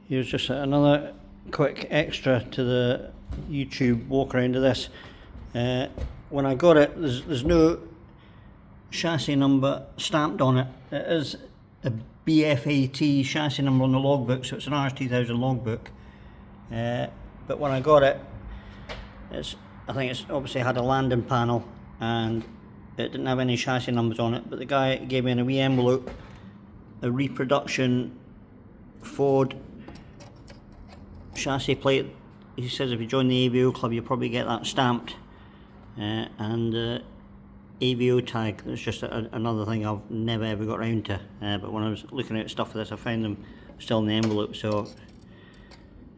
Here's just another quick extra to the YouTube walk around of this. When I got it, there's no chassis number stamped on it. It is a BFAT chassis number on the logbook, so it's an RS2000 logbook. But when I got it, I think it's obviously had a landing panel and it didn't have any chassis numbers on it, but the guy gave me in a wee envelope a reproduction Ford chassis plate. He says if you join the AVO club you'll probably get that stamped, and AVO tag. That's just another thing I've never ever got around to, but when I was looking at stuff for this I found them still in the envelope. So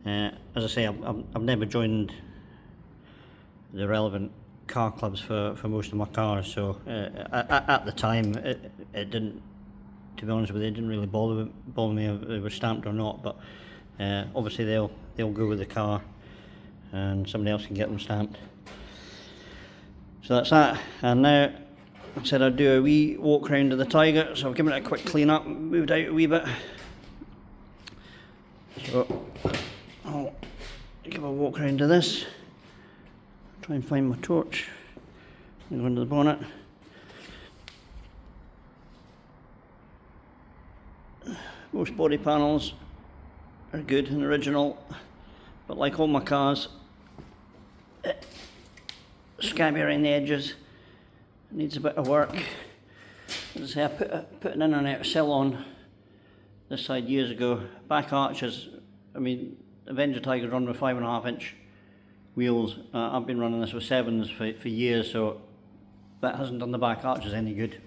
as I say, I've never joined the relevant car clubs for most of my cars, so at the time it didn't, to be honest with you, it didn't really bother me if they were stamped or not, but obviously they'll go with the car and somebody else can get them stamped. So that's that. And now I said I'd do a wee walk around of the Tiger, so I've given it a quick clean up, moved out a wee bit. So I'll give a walk around of this, try and find my torch, and go into the bonnet. Most body panels are good and original, but like all my cars, scabby around the edges, it needs a bit of work. As I say, I put an in and out sill on this side years ago. Back arches, I mean, Avenger Tiger's run with 5.5-inch wheels. I've been running this with 7s for years, so that hasn't done the back arches any good.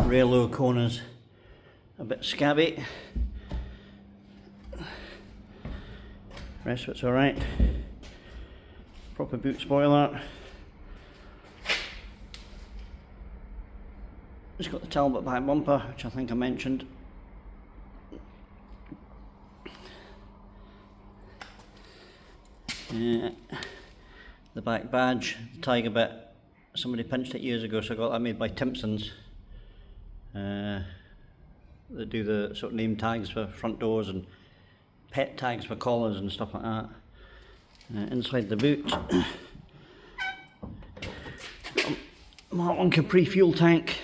Rear low corners a bit scabby. Rest of it's alright. Proper boot spoiler. It's got the Talbot back bumper, which I think I mentioned. The back badge, the Tiger bit, somebody pinched it years ago, so I got that made by Timpson's. They do the sort of name tags for front doors and pet tags for collars and stuff like that. Inside the boot, got a Mark 1 Capri fuel tank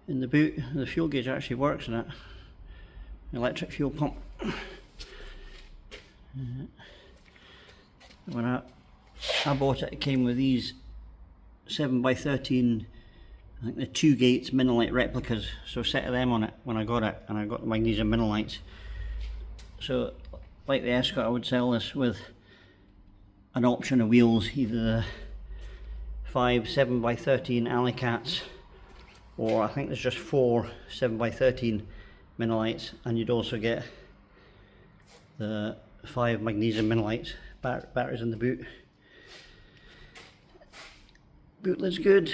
in the boot. The fuel gauge actually works in it. Electric fuel pump. When I bought it, it came with these 7x13, I think the 2 gates Minolite replicas, so a set of them on it when I got it, and I got the magnesium Minolites. So like the Escort, I would sell this with an option of wheels, either the 5 7x13 Alicats, or I think there's just 4 7x13 Minolites, and you'd also get the 5 magnesium Minolites batteries in the boot. Boot lid's good.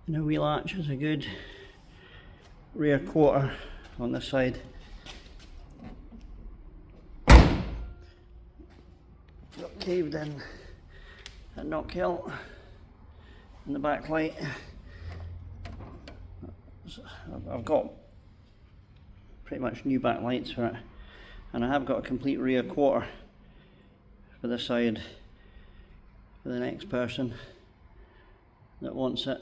You know, wheel arches are good. Rear quarter on this side. Got caved in at Knockhill in the backlight. I've got pretty much new backlights for it, and I have got a complete rear quarter for this side for the next person that wants it.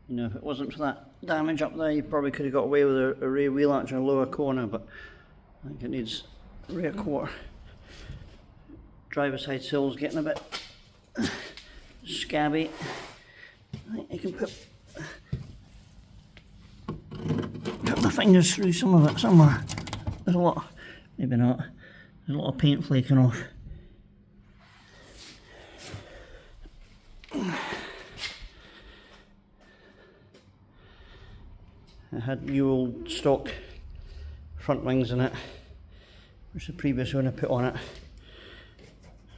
You know, if it wasn't for that damage up there, you probably could have got away with a rear wheel arch in a lower corner, but I think it needs a rear quarter. Driver side sill's getting a bit scabby. I think you can put my fingers through some of it somewhere. There's a lot, maybe not, there's a lot of paint flaking off. I had new old stock front wings in it, which the previous owner put on it.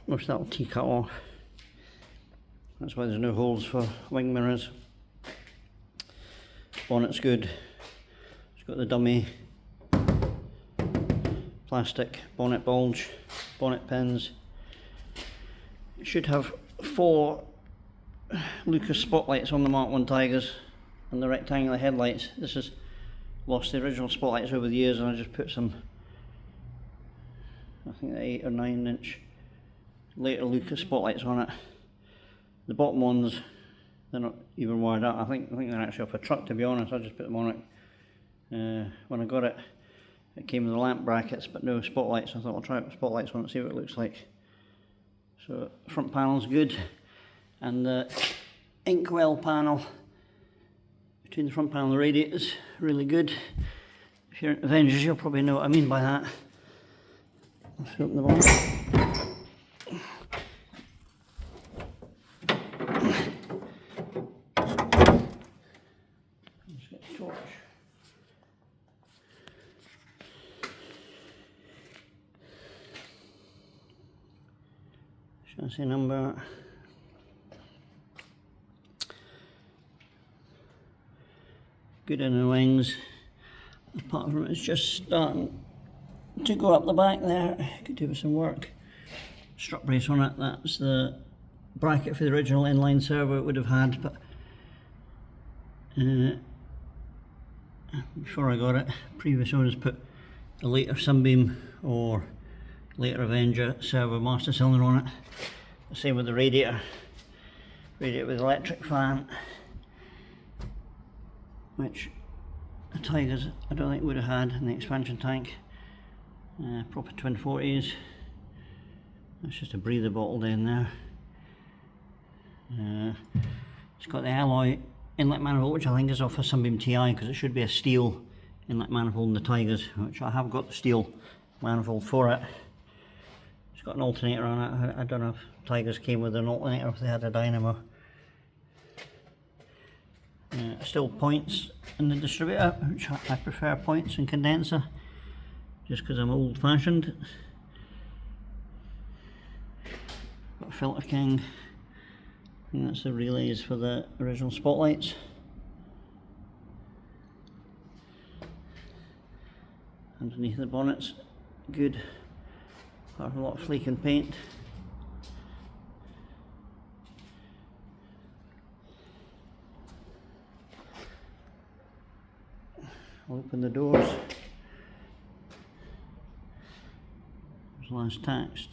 Most of that will tea cut off. That's why there's no holes for wing mirrors. Bonnet's good. It's got the dummy plastic bonnet bulge, bonnet pins. It should have 4 Lucas spotlights on the Mark 1 Tigers and the rectangular headlights. This is lost the original spotlights over the years, and I just put some, I think they're 8 or 9 inch later Lucas spotlights on it. The bottom ones, they're not even wired up. I think they're actually off a truck, to be honest. I just put them on it. When I got it, it came with the lamp brackets but no spotlights. I thought I'll try out the spotlights on it and see what it looks like. So front panel's good, and the inkwell panel between the front panel and the radiators really good. If you're into Avengers, you'll probably know what I mean by that. Let's open the bonnet. Let's get the torch. Chassis number. Good in the wings, apart from it's just starting to go up the back there. Could do with some work. Strut brace on it, that's the bracket for the original inline servo it would have had, but before I got it, previous owners put a later Sunbeam or later Avenger servo master cylinder on it. The same with the radiator with electric fan, which the Tigers I don't think would have had in the expansion tank. Proper twin 40s. That's just a breather bottle down there. It's got the alloy inlet manifold, which I think is off a Sunbeam TI, because it should be a steel inlet manifold in the Tigers, which I have got the steel manifold for it. It's got an alternator on it. I don't know if Tigers came with an alternator or if they had a dynamo. Still points in the distributor, which I prefer points and condenser, just because I'm old fashioned. Got a Filter King, and that's the relays for the original spotlights. Underneath the bonnet's good, apart from a lot of flaking paint. I'll open the doors. It was last taxed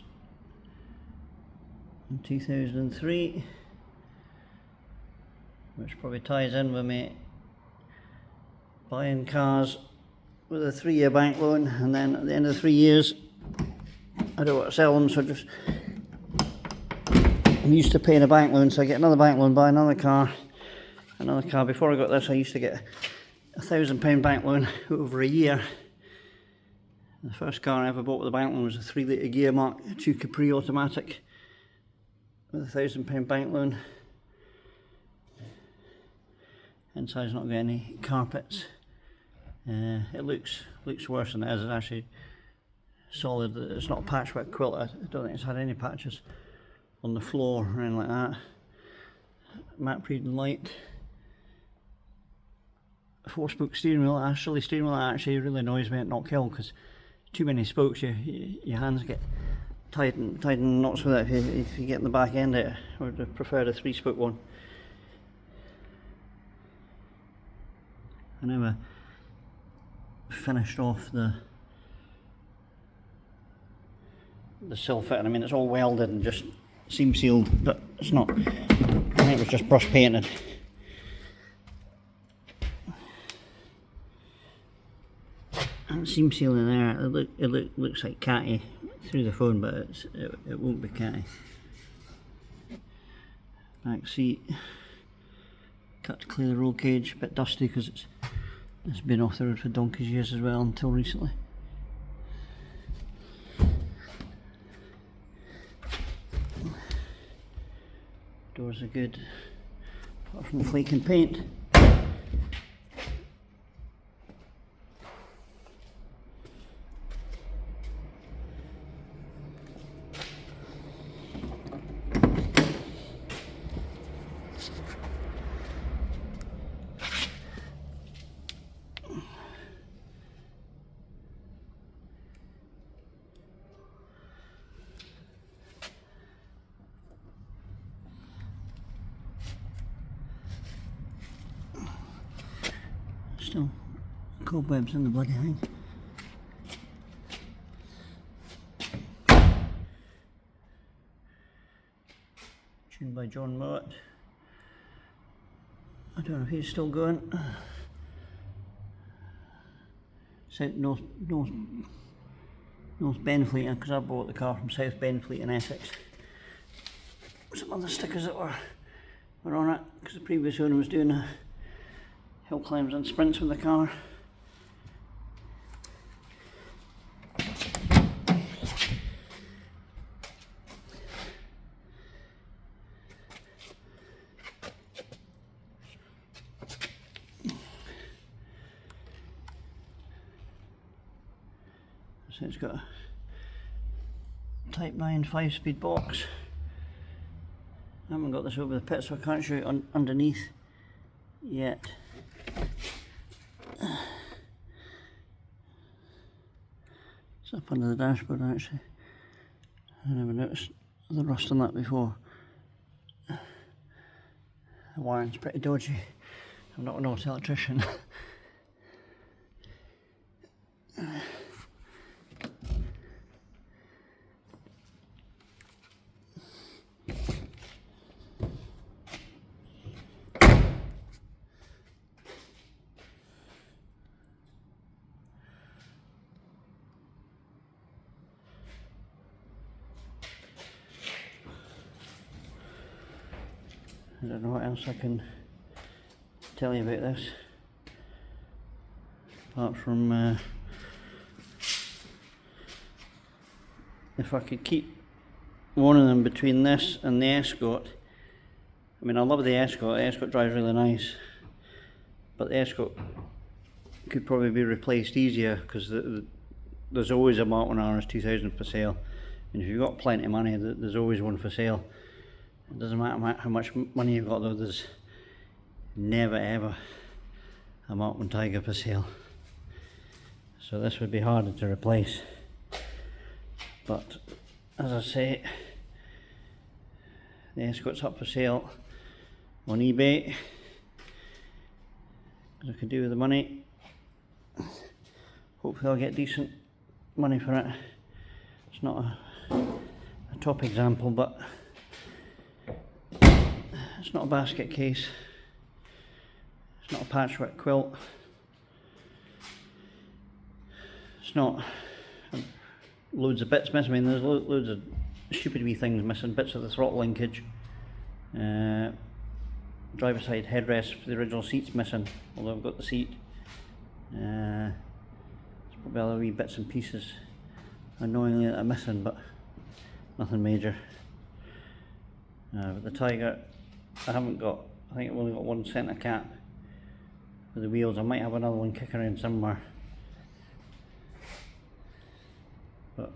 in 2003, which probably ties in with me buying cars with a 3-year bank loan, and then at the end of the 3 years I don't want to sell them, so I'm used to paying a bank loan, so I get another bank loan, buy another car. Before I got this, I used to get £1,000 bank loan over a year. The first car I ever bought with a bank loan was a 3-litre gear Mark II Capri automatic with a £1,000 bank loan. Inside's not got any carpets. It looks worse than it is. It's actually solid. It's not a patchwork quilt. I don't think it's had any patches on the floor or anything like that. Matte breathing light. 4-spoke steering wheel. Steering wheel actually really annoys me at Knock Hill, because too many spokes, your hands get tied in knots with it if you get in the back end of it. I would have preferred a 3-spoke one. I never finished off the sill fitting. I mean, it's all welded and just seam sealed, but it's not. I think it was just brush painted. And seam sealing there, it looks like catty through the phone, but it won't be catty. Back seat, cut to clear the roll cage, a bit dusty because it's been off the road for donkey's years as well until recently. Doors are good, apart from the flaking paint. Still Cobwebs in the bloody thing. Tuned by John Mowat. I don't know if he's still going. South North Benfleet, because I bought the car from South Benfleet in Essex. Some other stickers that were on it, because the previous owner was doing hill climbs and sprints with the car. So it's got a Type 9 5-speed box. I haven't got this over the pit, so I can't show it underneath yet. It's up under the dashboard actually. I never noticed the rust on that before. The wiring's pretty dodgy. I'm not an auto electrician. I don't know what else I can tell you about this, apart from if I could keep one of them between this and the Escort. I mean, I love the Escort drives really nice, but the Escort could probably be replaced easier, because there's always a Mark 1 RS 2000 for sale, and if you've got plenty of money, there's always one for sale. It doesn't matter how much money you've got though, there's never ever a Mark 1 Tiger for sale. So this would be harder to replace. But as I say, the Escort's up for sale on eBay. As I could do with the money. Hopefully I'll get decent money for it. It's not a top example, but it's not a basket case, it's not a patchwork quilt, it's not loads of bits missing. I mean, there's loads of stupid wee things missing, bits of the throttle linkage, driver side headrest for the original seat's missing, although I've got the seat. There's probably other wee bits and pieces annoyingly that are missing, but nothing major. But the Tiger, I haven't got, I think I've only got one centre cap for the wheels. I might have another one kicking around somewhere. But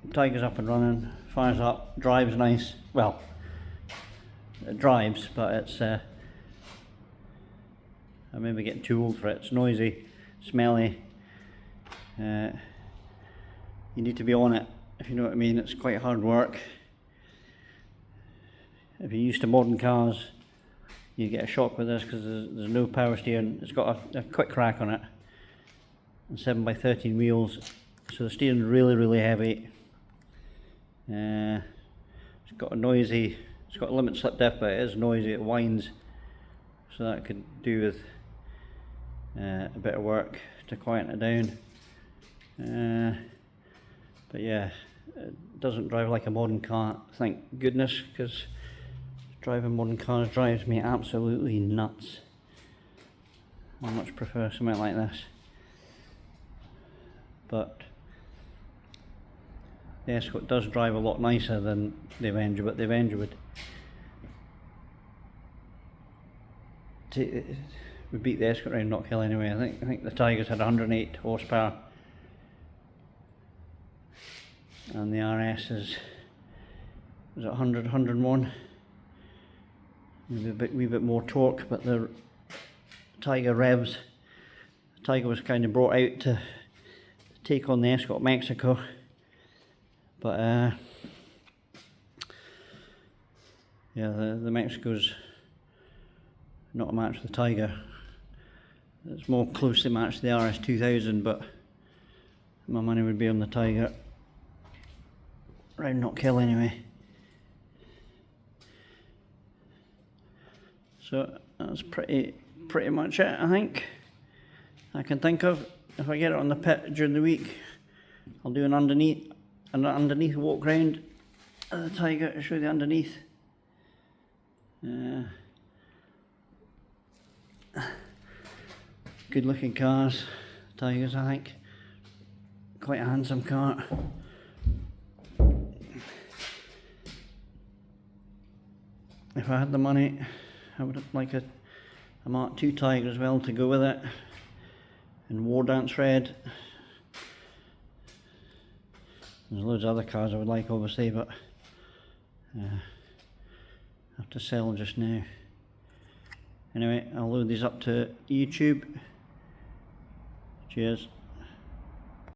the Tiger's up and running, fires up, drives nice. Well, it drives, but it's, I may be getting too old for it. It's noisy, smelly. You need to be on it, if you know what I mean. It's quite hard work. If you're used to modern cars, you get a shock with this, because there's no power steering. It's got a quick crack on it, and 7x13 wheels, so the steering's really heavy. It's got a noisy, it's got a limit slip diff, but it is noisy, it whines, so that could do with a bit of work to quieten it down. But yeah, it doesn't drive like a modern car, thank goodness, because driving modern cars drives me absolutely nuts. I much prefer something like this. But the Escort does drive a lot nicer than the Avenger, but the Avenger would beat the Escort around Knockhill anyway. I think the Tiger's had 108 horsepower, and the RS is it 100, 101? Maybe a wee bit more torque, but the Tiger revs. The Tiger was kind of brought out to take on the Escort Mexico, but yeah, the Mexico's not a match for the Tiger. It's more closely matched the RS2000, but my money would be on the Tiger. Round Knockhill anyway. So that's pretty much it, I think. I can think of. If I get it on the pit during the week, I'll do an underneath walk round of the Tiger to show the underneath. Good looking cars, Tigers, I think. Quite a handsome car. If I had the money, I would like a Mark II Tiger as well to go with it, in War Dance Red. There's loads of other cars I would like, obviously, but I have to sell just now. Anyway, I'll load these up to YouTube. Cheers.